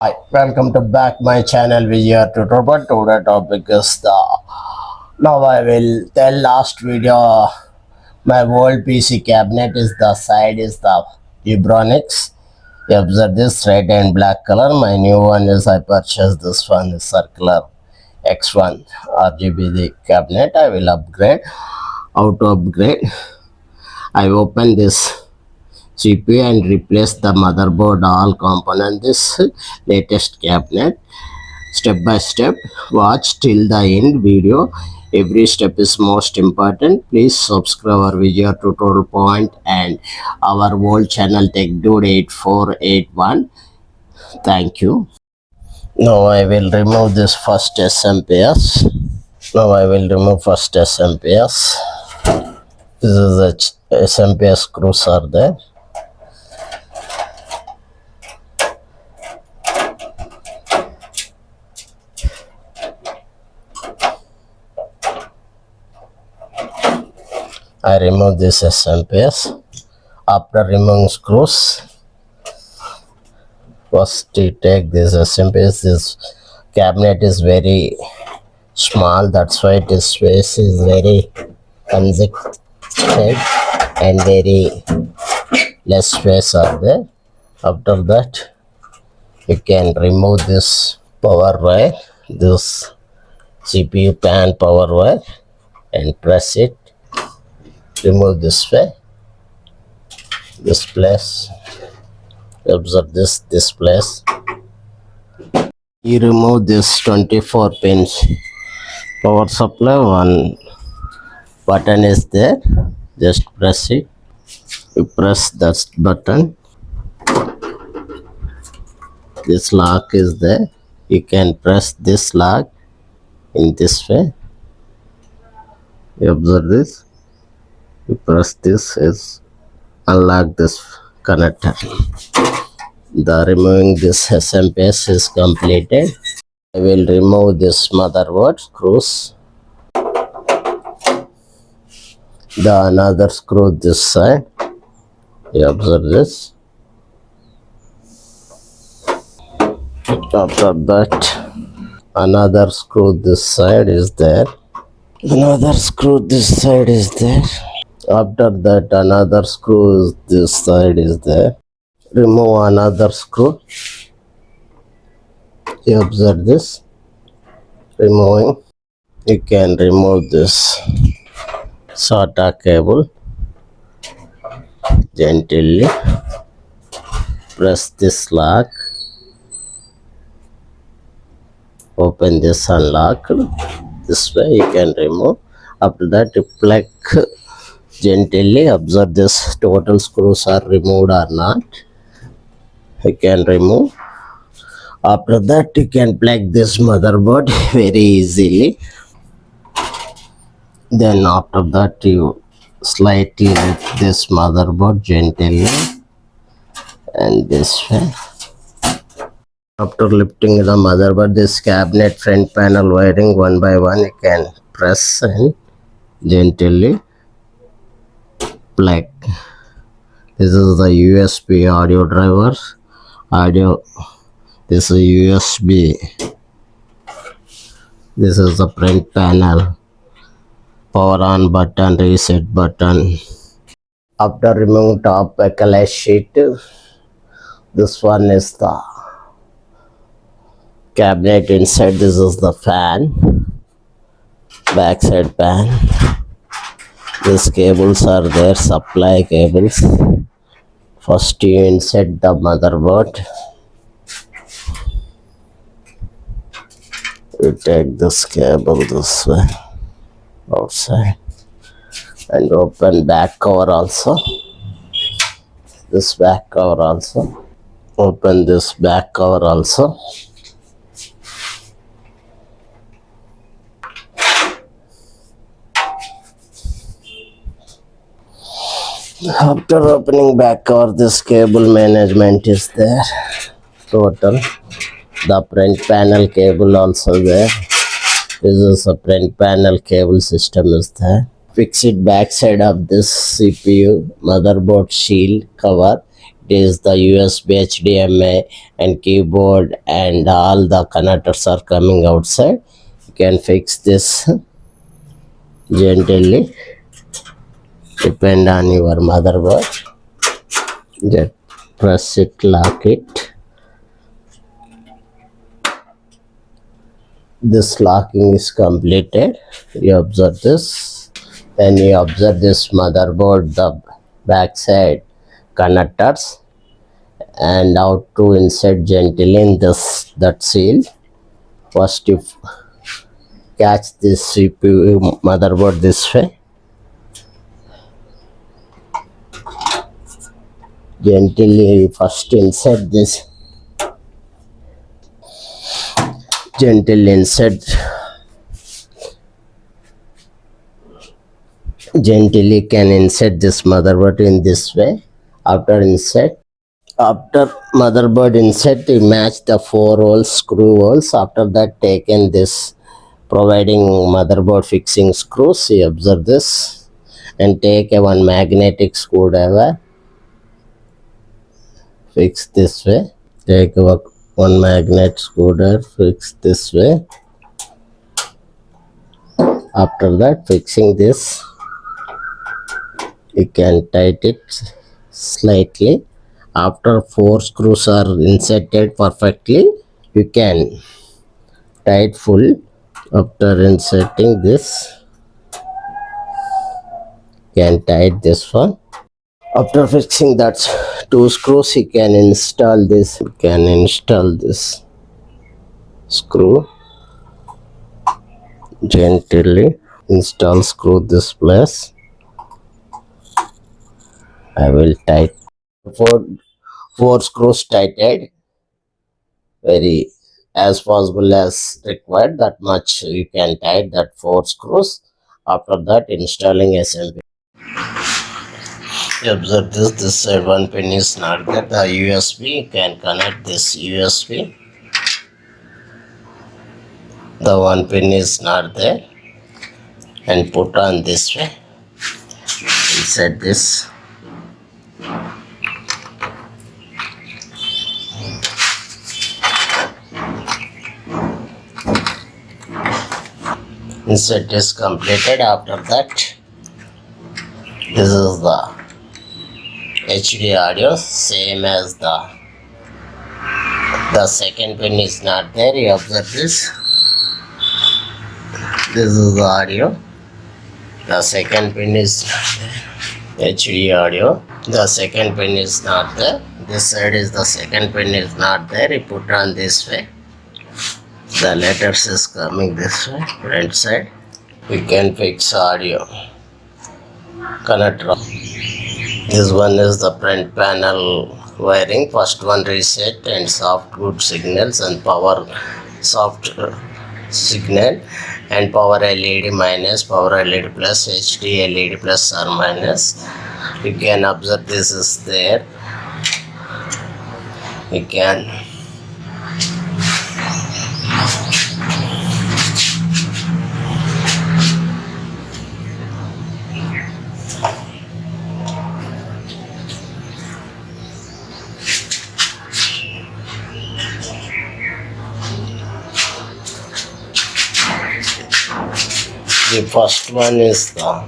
Hi, welcome to back my channel Vijay tutorial. Today topic is the now I will tell last video my old PC cabinet is the side is the Ebronics. You observe this red and black color. My new one is I purchased this one is circular X1 RGB cabinet. I will upgrade. How to upgrade? I open this CPU and replace the motherboard all component this latest cabinet step by step. Watch till the end video. Every step is most important. Please subscribe our video tutorial point and our old channel Tech Dude 8481. Thank you. Now I will remove this first SMPS. Now I will remove first SMPS. This is the SMPS screws are there. I remove this SMPS. After removing screws, first you take this SMPS. This cabinet is very small, that's why its space is very constricted and very less space are there. After that, you can remove this power wire, this CPU pan power wire, and press it. Remove this way, this place. Observe this place. You remove this 24 pins power supply. One button is there, just press it. You press that button, this lock is there. You can press this lock in this way. You observe this. You press this is unlock this connector. The removing this SMPS is completed. I will remove this motherboard screws. The another screw this side. You observe this. After that, another screw this side is there. Another screw this side is there. After that, another screw this side is there. Remove another screw. You observe this. Removing. You can remove this SATA cable. Gently press this lock. Open this unlock. This way you can remove. After that, you plug gently. Observe this total screws are removed or not. You can remove. After that, you can plug this motherboard very easily. Then after that, you slightly lift this motherboard gently and this way. After lifting the motherboard, this cabinet front panel wiring one by one you can press and gently plug. This is the USB audio driver. This is USB. This is the front panel. Power on button, reset button. After removing top backlight sheet, this one is the cabinet inside. This is the fan, backside fan. These cables are there, supply cables. First you insert the motherboard. You take this cable this way outside and open back cover also. This back cover also. Open this back cover also. After opening back cover, this cable management is there. Total. The front panel cable also there. This is a front panel cable system is there. Fix it back side of this CPU motherboard shield cover. It is the USB, HDMI and keyboard and all the connectors are coming outside. You can fix this gently, depend on your motherboard. Just press it, lock it. This locking is completed. You observe this. Then you observe this motherboard, the backside connectors, and how to insert gently in that seal. First you catch this CPU motherboard this way. Gently first insert this. Gently insert. Gently can insert this motherboard in this way. After motherboard insert, you match the 4 holes, screw holes. After that, taken this providing motherboard fixing screws. You observe this and take one magnetic screwdriver. Fix this way. Take one magnet screwdriver. Fix this way. After that, fixing this, you can tighten it slightly. After 4 screws are inserted perfectly, you can tight full. After inserting this, you can tight this one. After fixing that 2 screws, you can install this. You can install this screw. Gently install screw this place. I will tight 4 screws tightened very as possible as required. That much you can tight that 4 screws. After that, installing assembly. You observe this side one pin is not there. The USB, you can connect this USB. The one pin is not there and put on this way. Insert this. Insert is completed. After that, this is the HD audio, same as the second pin is not there. You observe this. This is the audio. The second pin is not there. HD audio. The second pin is not there. This side is the second pin is not there. You put on this way. The letters is coming this way, front side. We can fix audio connector. This one is the front panel wiring. First one reset and soft good signals and power soft signal and power LED minus, power LED plus, HD LED plus or minus. You can observe this is there. You can the first one is the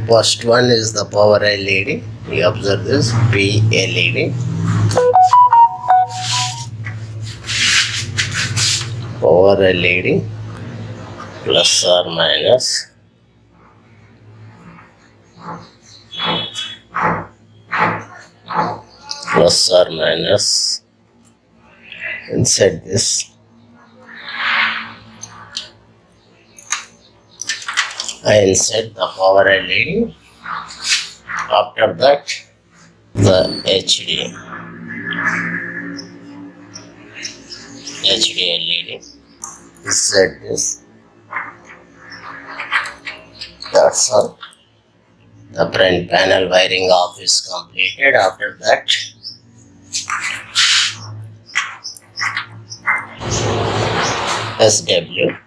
first one is the power LED. You observe this P LED. Power LED plus or minus. Plus or minus. Insert this. I insert the power LED. After that, the HD LED. Insert this. That's all. The front panel wiring off is completed. After that, SW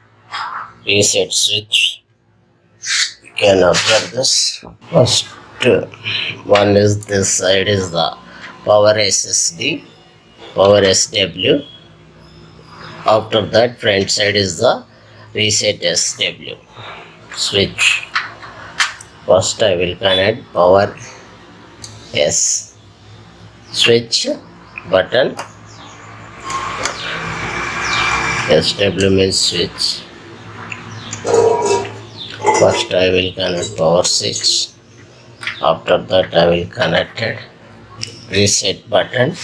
reset switch. You can observe this. First one is this side is the power SSD, power SW. After that, front side is the reset SW switch. First, I will connect power S switch button. SW means switch. First, I will connect power switch. After that, I will connect it reset button.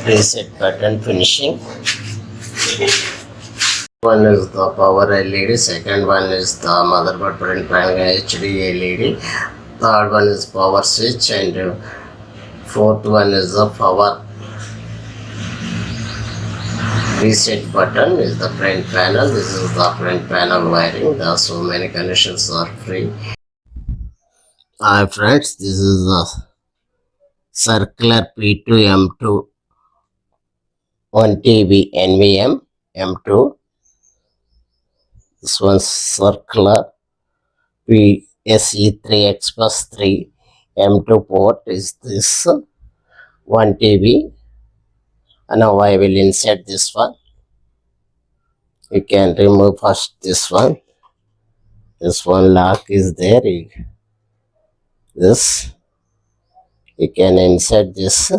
Reset button finishing. One is the power LED, second one is the motherboard print panel HD LED, third one is power switch, and fourth one is the power reset button is the front panel. This is the front panel wiring. There are so many connections are free. Hi friends, this is the circular P2 M2 1 TB NVM M2. This one's circular PSE3 Express 3 M2 port is this 1 TB. And now I will insert this one. You can remove first this one. This one lock is there. This you can insert this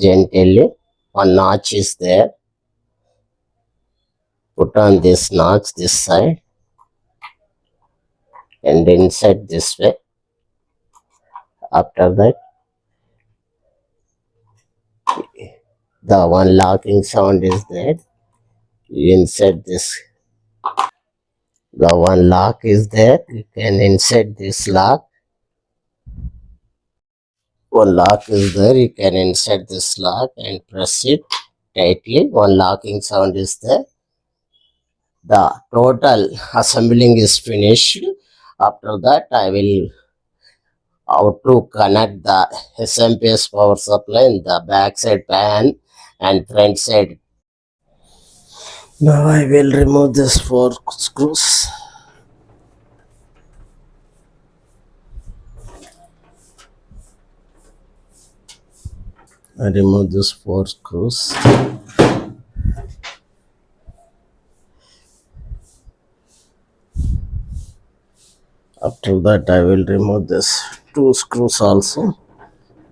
gently. One notch is there. Put on this notch this side and insert this way. After that, the one locking sound is there. You insert this. The one lock is there. You can insert this lock. One lock is there. You can insert this lock and press it tightly. One locking sound is there. The total assembling is finished. After that, I will how to connect the SMPS power supply in the back side pan and front side. Now I will remove this 4 screws. I remove this 4 screws. After that, I will remove this 2 screws also.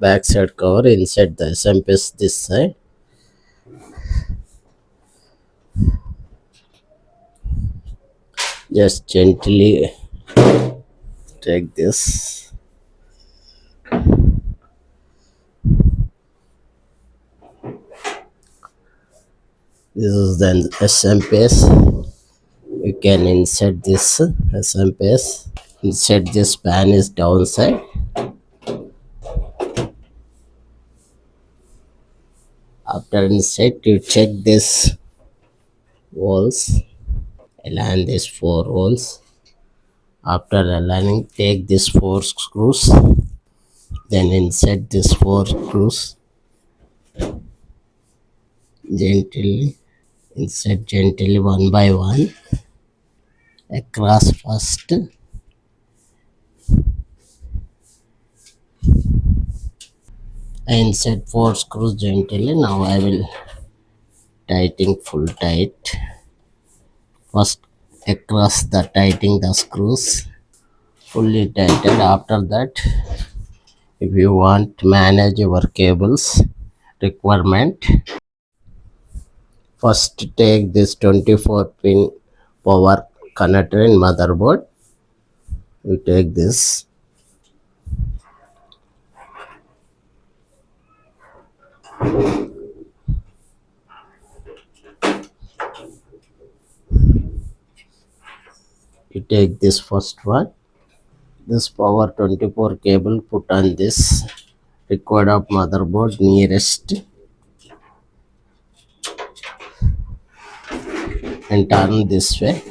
Back side cover inside the SMPS this side. Just gently take this. This is the SMPS. You can insert this SMPS. Insert this pan is downside. After insert, you check this holes. Align these 4 holes. After aligning, take these 4 screws. Then insert these 4 screws. Gently. Insert gently one by one. Across first. I insert 4 screws gently. Now I will tighten full tight. First across the tightening the screws. Fully tightened. After that, if you want to manage your cables requirement, first take this 24 pin power connector in motherboard. You take this. You take this first one. This power 24 cable put on this required of motherboard nearest and turn this way.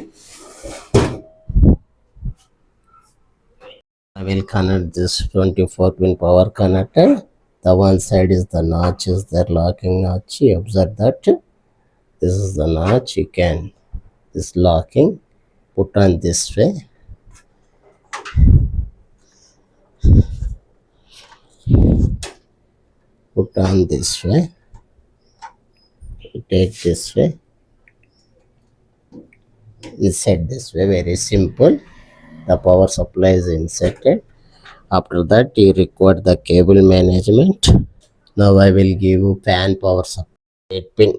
I will connect this 24 pin power connector. The one side is the notch, is the locking notch. You observe that this is the notch. You can this locking put on this way. Put on this way. Take this way. Insert this way. Very simple. The power supply is inserted. After that, you require the cable management. Now I will give you fan power supply 8 pin.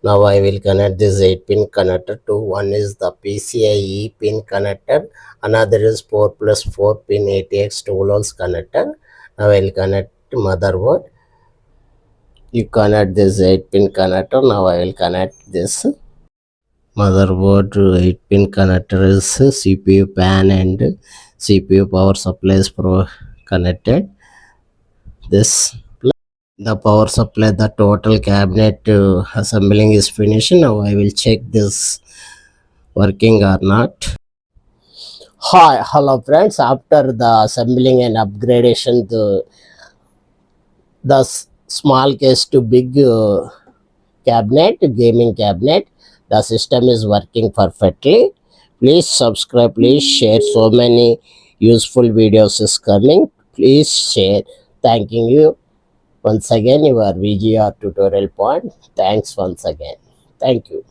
Now I will connect this 8 pin connector to one is the PCIe pin connector, another is 4 plus 4 pin ATX 2 volts connector. Now I will connect motherboard. You connect this 8 pin connector. Now I will connect this motherboard 8 pin connector is CPU pan and CPU power supply is connected. This the power supply, the total cabinet assembling is finished. Now I will check this working or not. Hi, hello friends. After the assembling and upgradation, the small case to big cabinet, gaming cabinet, the system is working perfectly. Please subscribe, please share. So many useful videos is coming. Please share. Thanking you. Once again, your VGR tutorial point. Thanks once again. Thank you.